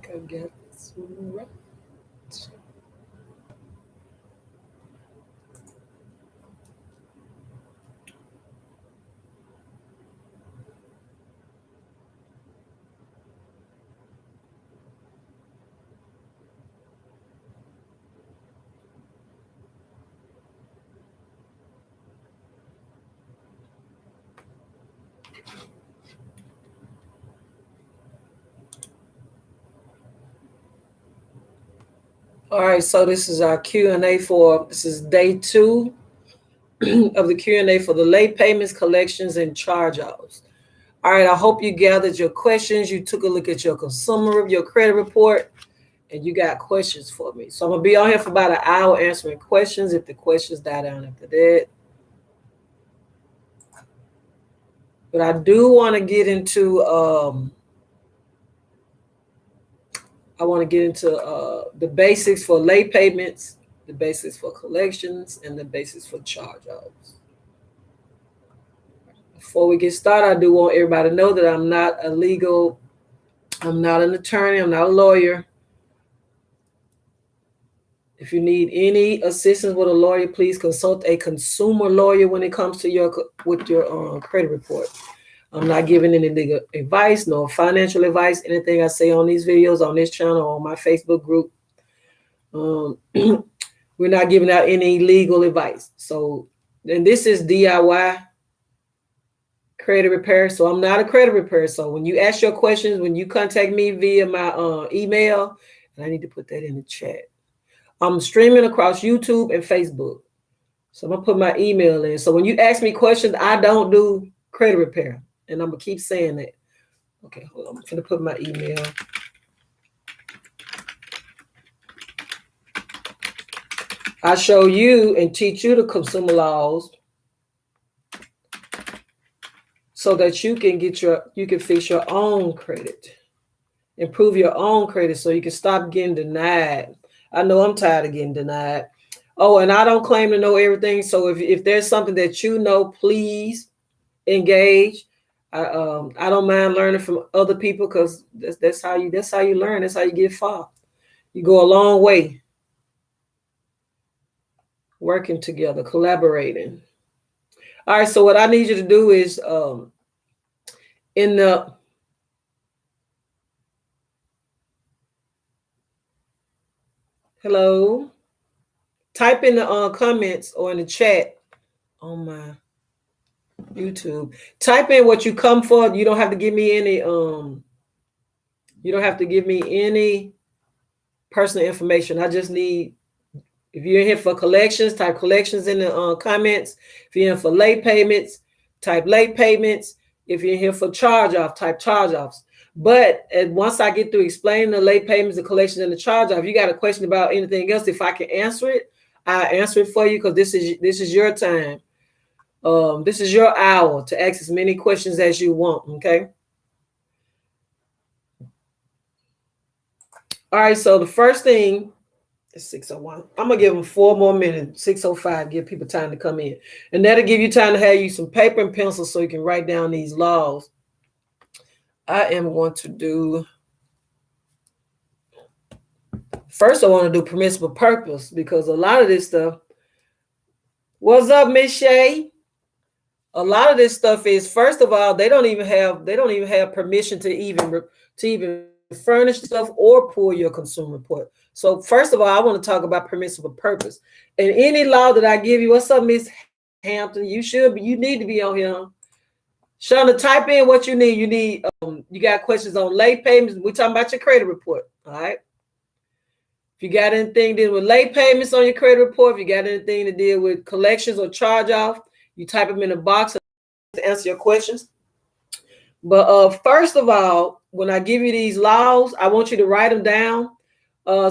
think I got this one right. All right, so this is our Q&A this is day 2 of the Q&A for the late payments, collections, and charge-offs. All right, I hope you gathered your questions. You took a look at your your credit report, and you got questions for me. So I'm going to be on here for about an hour answering questions if the questions die down after that. But I do want to get into the basics for late payments, the basics for collections, and the basics for charge-offs. Before we get started, I do want everybody to know that I'm not an attorney, I'm not a lawyer. If you need any assistance with a lawyer, please consult a consumer lawyer when it comes to your credit report. I'm not giving any legal advice, no financial advice. Anything I say on these videos, on this channel, on my Facebook group, we're not giving out any legal advice. So, and this is DIY credit repair. So I'm not a credit repair. So when you ask your questions, when you contact me via my email, and I need to put that in the chat. I'm streaming across YouTube and Facebook. So I'm going to put my email in. So when you ask me questions, I don't do credit repair. And I'm going to keep saying that. Okay, hold on. I'm going to put my email. I show you and teach you the consumer laws so that you can fix your own credit, improve your own credit so you can stop getting denied. I know I'm tired of getting denied. Oh, and I don't claim to know everything. So if there's something that you know, please engage. I don't mind learning from other people because that's how you learn. That's how you get far. You go a long way. Working together, collaborating. All right. So what I need you to do is hello. Type in the comments or in the chat on my YouTube. Type in what you come for. You don't have to give me any personal information. I just need, if you're in here for collections, type collections in the comments. If you're in for late payments, type late payments. If you're in here for charge-off, type charge-offs. But once I get through explaining the late payments, the collections, and the charge-off, if you got a question about anything else, if I can answer it, I'll answer it for you because this is your time. This is your hour to ask as many questions as you want, okay? All right, so the first thing is 6:01. I'm going to give them 4 more minutes, 6:05, give people time to come in. And that'll give you time to have you some paper and pencil so you can write down these laws. I am going to do, first I want to do permissible purpose because a lot of this stuff, what's up, Miss Shay? A lot of this stuff is, first of all, they don't even have permission to even furnish stuff or pull your consumer report. So first of all, I want to talk about permissible purpose. And any law that I give you, what's up, Miss Hampton? You need to be on here. Shauna, type in what you need. You got questions on late payments. We're talking about your credit report. All right. If you got anything to do with late payments on your credit report, if you got anything to deal with collections or charge off, you type them in the box to answer your questions. But first of all, when I give you these laws, I want you to write them down.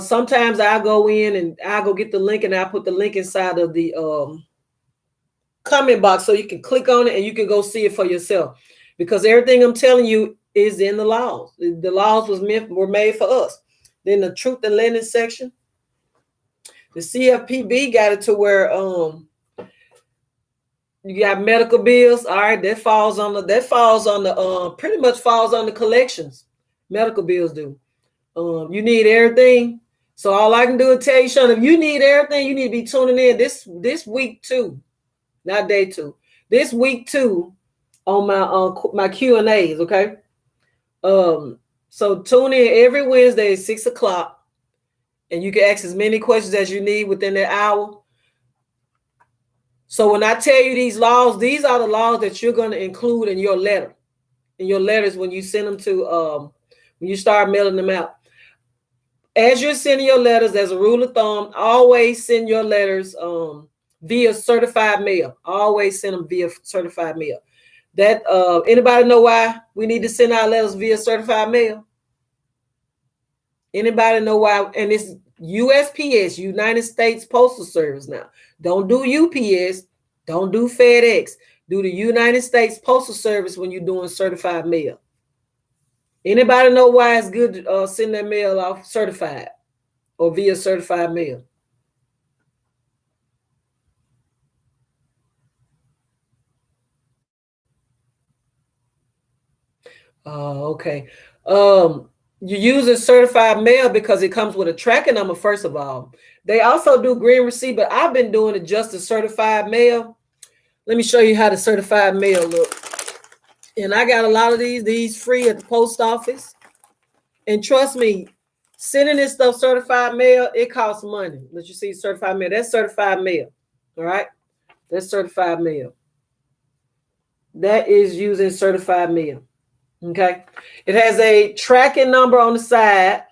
Sometimes I go in and I go get the link and I put the link inside of the comment box so you can click on it and you can go see it for yourself. Because everything I'm telling you is in the laws. The laws were made for us. Then the truth and lending section, the CFPB got it to where you got medical bills. All right, pretty much falls on the collections. Medical bills do. You need everything. So all I can do is tell you, Sean, if you need everything, you need to be tuning in this week too, not day 2. This week too on my Q&As, okay? So tune in every Wednesday at 6:00, and you can ask as many questions as you need within that hour. So when I tell you these laws, these are the laws that you're going to include in your letter, in your letters when you send them to when you start mailing them out. As you're sending your letters, as a rule of thumb, always send your letters via certified mail. Always send them via certified mail. That anybody know why we need to send our letters via certified mail? Anybody know why? And it's USPS, United States Postal Service now. Don't do UPS. Don't do FedEx. Do the United States Postal Service when you're doing certified mail. Anybody know why it's good to send that mail off certified or via certified mail? Okay. You use a certified mail because it comes with a tracking number, first of all. They also do green receipt, but I've been doing it just a certified mail. Let me show you how the certified mail look. And I got a lot of these free at the post office. And trust me, sending this stuff certified mail, it costs money. Let you see certified mail. That's certified mail. All right. That's certified mail. That is using certified mail. Okay. It has a tracking number on the side.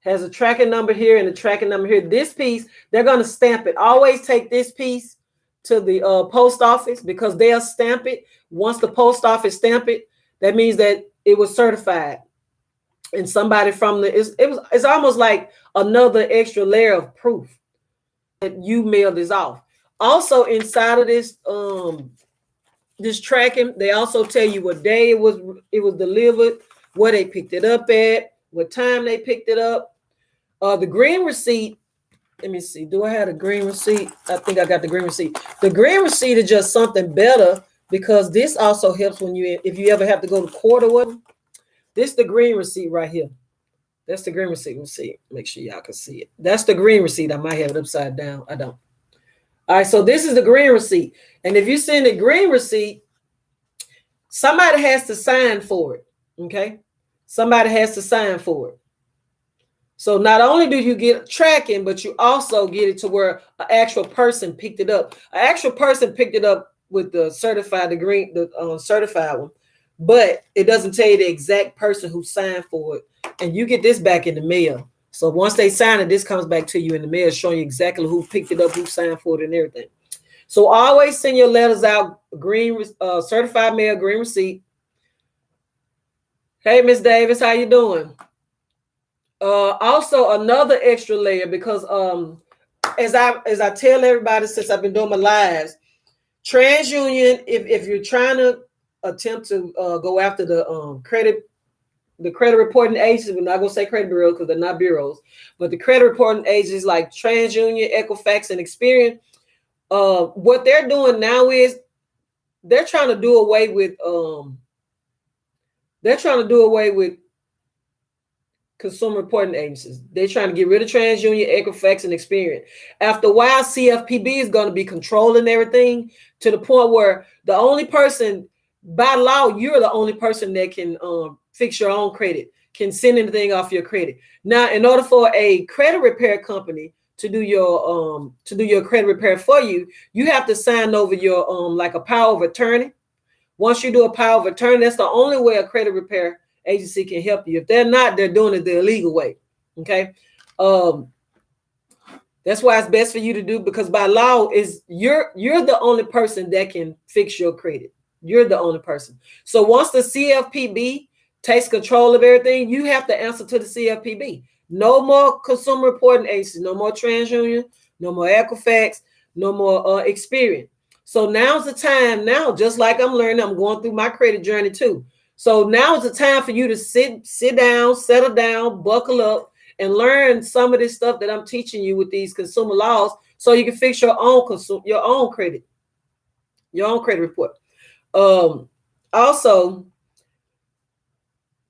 Has a tracking number here and a tracking number here. This piece, they're going to stamp it. Always take this piece to the post office because they'll stamp it. Once the post office stamp it, that means that it was certified. And somebody from it's almost like another extra layer of proof that you mailed this off. Also inside of this tracking, they also tell you what day it was delivered, where they picked it up at, what time they picked it up. The green receipt, let me see. Do I have a green receipt? I think I got the green receipt. The green receipt is just something better because this also helps when if you ever have to go to court or whatever. This is the green receipt right here. That's the green receipt. Let's see. Make sure y'all can see it. That's the green receipt. I might have it upside down. I don't. All right. So this is the green receipt. And if you send a green receipt, somebody has to sign for it. Okay. Somebody has to sign for it. So not only do you get tracking, but you also get it to where an actual person picked it up. An actual person picked it up with the certified, the certified one, but it doesn't tell you the exact person who signed for it. And you get this back in the mail. So once they sign it, this comes back to you in the mail, showing you exactly who picked it up, who signed for it, and everything. So always send your letters out, green certified mail, green receipt. Hey, Miss Davis, how you doing? Also another extra layer, because as I tell everybody since I've been doing my lives, TransUnion, if you're trying to attempt to go after the credit reporting agencies, we're not gonna say credit bureaus because they're not bureaus, but the credit reporting agencies like TransUnion, Equifax, and Experian, what they're doing now is they're trying to do away with consumer reporting agencies. They're trying to get rid of TransUnion, Equifax, and Experian. After a while, CFPB is going to be controlling everything to the point where the only person, by law, you're the only person that can fix your own credit, can send anything off your credit. Now, in order for a credit repair company to do your credit repair for you, you have to sign over your like a power of attorney. Once you do a power of attorney, that's the only way a credit repair agency can help you. If they're not, they're doing it the illegal way. Okay. That's why it's best for you to do, because by law is you're the only person that can fix your credit. You're the only person. So once the CFPB takes control of everything, you have to answer to the CFPB. No more consumer reporting agencies, no more TransUnion, no more Equifax, no more Experian. So now's the time now, just like I'm learning, I'm going through my credit journey too. So now is the time for you to sit down, settle down, buckle up, and learn some of this stuff that I'm teaching you with these consumer laws, so you can fix your own credit report. Also,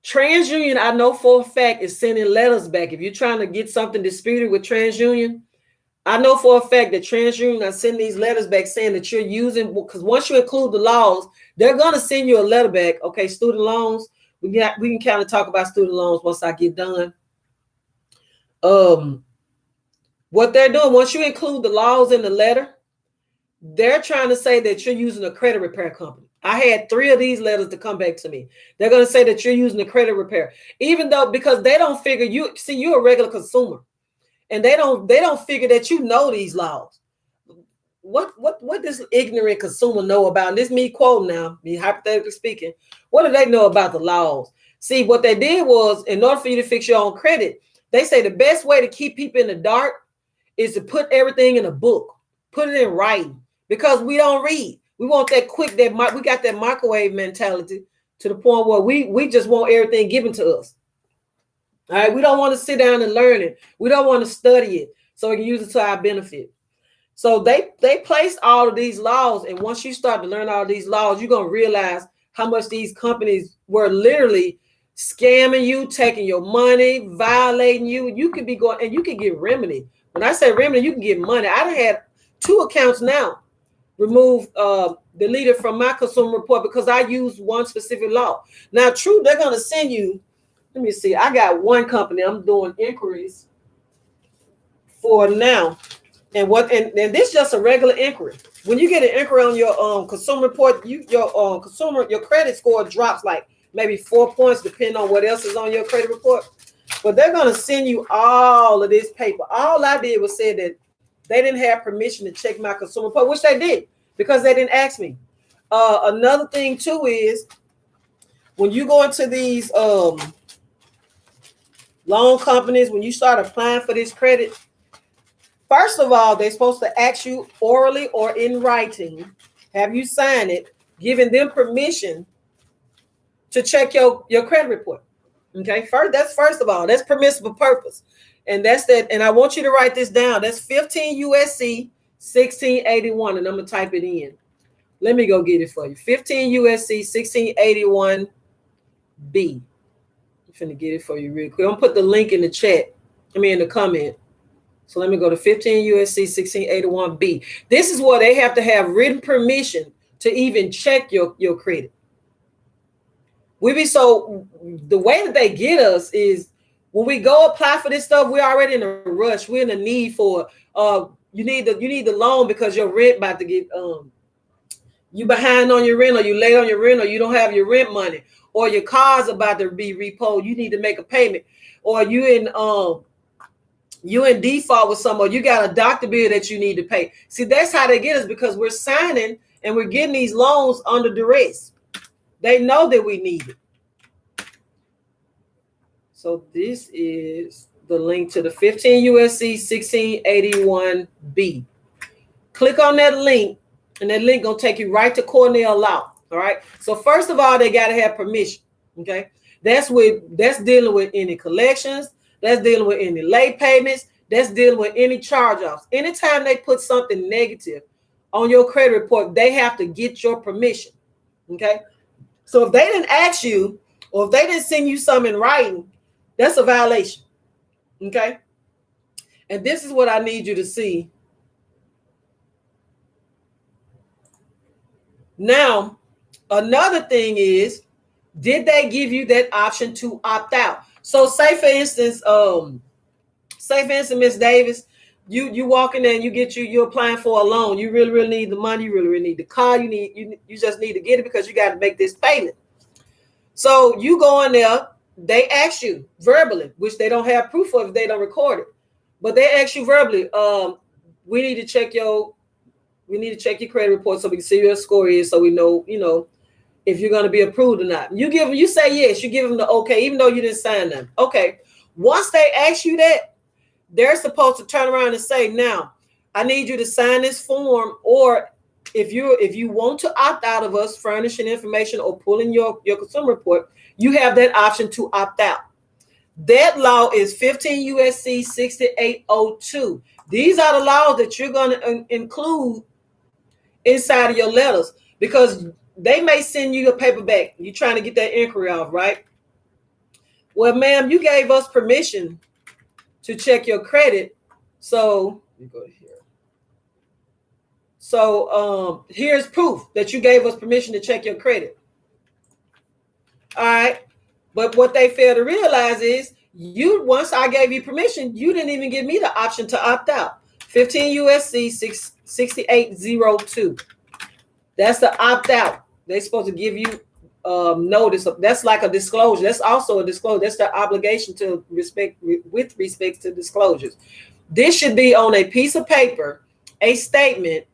TransUnion, I know for a fact, is sending letters back. If you're trying to get something disputed with TransUnion, I know for a fact that TransUnion are sending these letters back saying that you're using, because once you include the laws, they're going to send you a letter back. Okay, student loans. We can kind of talk about student loans once I get done. What they're doing, once you include the laws in the letter, they're trying to say that you're using a credit repair company. I had 3 of these letters to come back to me. They're going to say that you're using a credit repair, even though, because they don't figure you're a regular consumer, and they don't figure that you know these laws. What does ignorant consumer know about? And this me quoting now, me hypothetically speaking. What do they know about the laws? See, what they did was, in order for you to fix your own credit, they say the best way to keep people in the dark is to put everything in a book, put it in writing, because we don't read. We want that quick, we got that microwave mentality to the point where we just want everything given to us. All right, we don't want to sit down and learn it. We don't want to study it so we can use it to our benefit. So they placed all of these laws, and once you start to learn all of these laws, you're gonna realize how much these companies were literally scamming you, taking your money, violating you. You could be going, and you can get remedy. When I say remedy, you can get money. I done had 2 accounts now removed, deleted from my consumer report because I used one specific law. Now, true, they're gonna send you. Let me see. I got one company I'm doing inquiries for now. And this is just a regular inquiry. When you get an inquiry on your consumer report, your credit score drops like maybe 4 points, depending on what else is on your credit report. But they're gonna send you all of this paper. All I did was say that they didn't have permission to check my consumer report, which they did because they didn't ask me. Another thing too is when you go into these loan companies, when you start applying for this credit, first of all, they're supposed to ask you orally or in writing, have you signed it, giving them permission to check your credit report. Okay, first of all, that's permissible purpose. And that's that. And I want you to write this down. That's 15 USC 1681. And I'm going to type it in. Let me go get it for you. 15 USC 1681B. I'm finna get it for you real quick. I'm going to put the link in the chat. In the comment. So let me go to 15 USC 1681B. This is where they have to have written permission to even check your credit. The way that they get us is when we go apply for this stuff, we're already in a rush. We're in a need for you need the loan because your rent about to get you behind on your rent, or you late on your rent, or you don't have your rent money, or your car's about to be repoed. You need to make a payment, or you in default with someone. You got a doctor bill that you need to pay. See, that's how they get us, because we're signing and we're getting these loans under duress. They know that we need it. So this is the link to the 15 USC 1681B. Click on that link, and that link gonna take you right to Cornell Law. All right. So first of all, they gotta have permission. Okay. That's dealing with any collections. That's dealing with any late payments. That's dealing with any charge-offs. Anytime they put something negative on your credit report, they have to get your permission. Okay. So if they didn't ask you, or if they didn't send you something in writing, that's a violation. Okay. And this is what I need you to see. Now, another thing is, did they give you that option to opt out? So say for instance, Miss Davis, you walk in there and you're applying for a loan. You really need the money. You really need the car. You just need to get it because you got to make this payment. So you go in there. They ask you verbally, which they don't have proof of if they don't record it, but they ask you verbally. We need to check your credit report so we can see your score is, so we know if you're going to be approved or not. You say yes. You give them the okay, even though you didn't sign them. Okay. Once they ask you that, they're supposed to turn around and say, now, I need you to sign this form, or if you want to opt out of us furnishing information or pulling your consumer report, you have that option to opt out. That law is 15 USC 6802. These are the laws that you're going to include inside of your letters, because they may send you a paper back. You're trying to get that inquiry off, right? Well, ma'am, you gave us permission to check your credit. So let me go here. So here's proof that you gave us permission to check your credit. All right. But what they fail to realize is once I gave you permission, you didn't even give me the option to opt out. 15 USC 6802. That's the opt out. They're supposed to give you notice. That's like a disclosure. That's also a disclosure. That's their obligation to respect with respect to disclosures. This should be on a piece of paper, a statement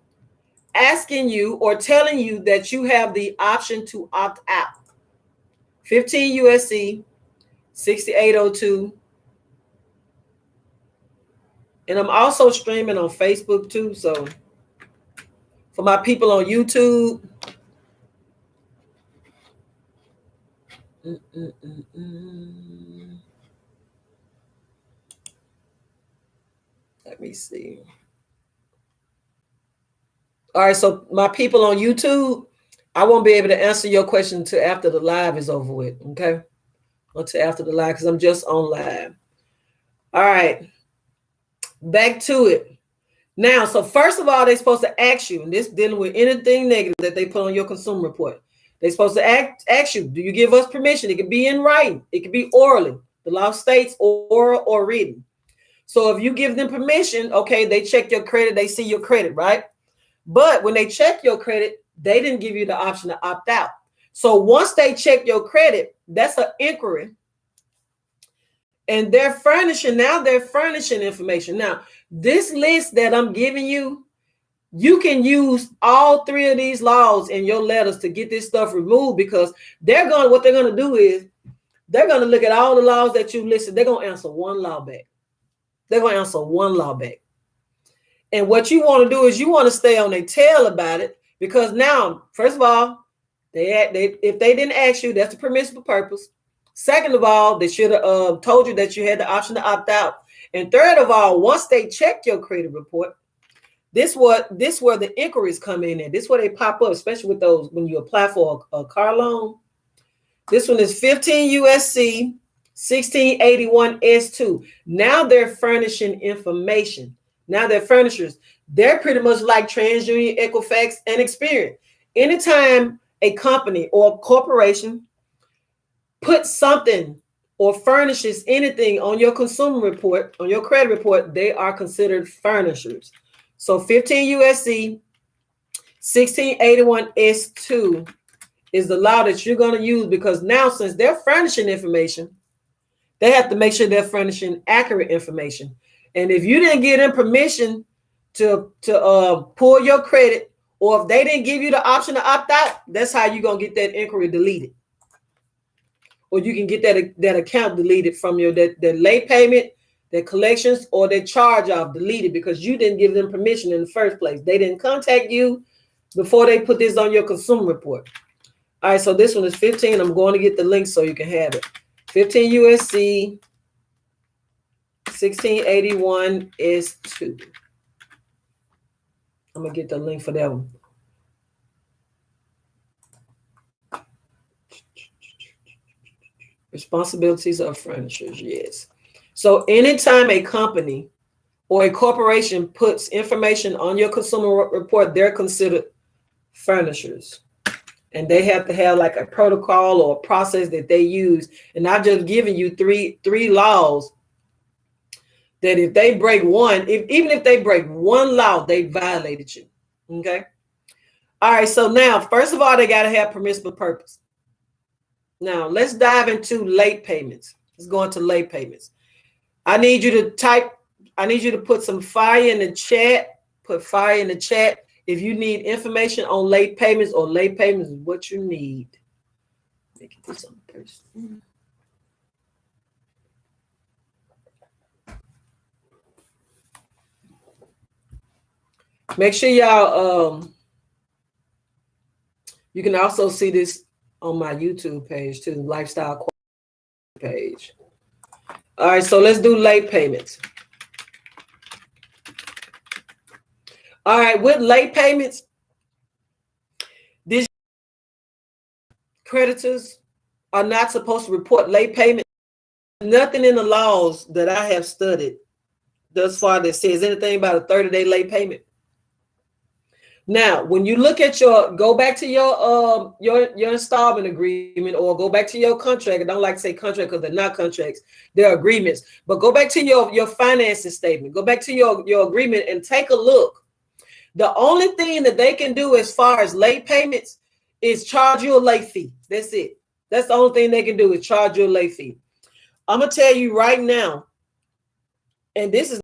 asking you or telling you that you have the option to opt out. 15 USC 6802. And I'm also streaming on Facebook too. So for my people on YouTube, let me see. All right, so my people on YouTube, I won't be able to answer your question until after the live is over with, okay? Until after the live, because I'm just on live. All right, back to it. Now, so first of all, they're supposed to ask you, and this dealing with anything negative that they put on your consumer report. They're supposed to ask you, do you give us permission? It could be in writing. It could be orally. The law states oral or written. So if you give them permission, okay, they check your credit, they see your credit, right? But when they check your credit, they didn't give you the option to opt out. So once they check your credit, that's an inquiry. And they're furnishing information. Now, this list that I'm giving you, you can use all three of these laws in your letters to get this stuff removed, because what they're going to do is they're going to look at all the laws that you listed. They're going to answer one law back. They're going to answer one law back. And what you want to do is you want to stay on their tail about it, because now, first of all, if they didn't ask you, that's a permissible purpose. Second of all, they should have told you that you had the option to opt out. And third of all, once they check your credit report, this where the inquiries come in. This where they pop up, especially with those when you apply for a car loan. This one is 15 USC 1681 S2. Now they're furnishing information. Now they're furnishers. They're pretty much like TransUnion, Equifax, and Experian. Anytime a company or a corporation puts something or furnishes anything on your consumer report, on your credit report, they are considered furnishers. So 15 USC 1681 S2 is the law that you're going to use, because now since they're furnishing information, they have to make sure they're furnishing accurate information. And if you didn't give them permission to pull your credit, or if they didn't give you the option to opt out, that's how you're going to get that inquiry deleted. Or you can get that account deleted from your that late payment, their collections, or their charge off deleted, because you didn't give them permission in the first place. They didn't contact you before they put this on your consumer report. All right, so this one is 15. I'm going to get the link so you can have it. 15 USC 1681 S2. I'm going to get the link for that one. Responsibilities of furnishers, yes. So anytime a company or a corporation puts information on your consumer report, they're considered furnishers. And they have to have like a protocol or a process that they use. And I've just given you three laws that if they break one, even if they break one law, they violated you. Okay. All right. So now, first of all, they got to have permissible purpose. Now let's dive into late payments. Let's go into late payments. I need you to put some fire in the chat. Put fire in the chat if you need information on late payments, or late payments is what you need. Make it this on first. Make sure y'all you can also see this on my YouTube page too, lifestyle page. All right, so let's do late payments. All right, with late payments, these creditors are not supposed to report late payment nothing in the laws that I have studied thus far that says anything about a 30-day late payment. Now, when you look at go back to your installment agreement, or go back to your contract. I don't like to say contract because they're not contracts, they're agreements. But go back to your financing statement. Go back to your agreement and take a look. The only thing that they can do as far as late payments is charge you a late fee. That's it. That's the only thing they can do is charge you a late fee. I'm gonna tell you right now, and this is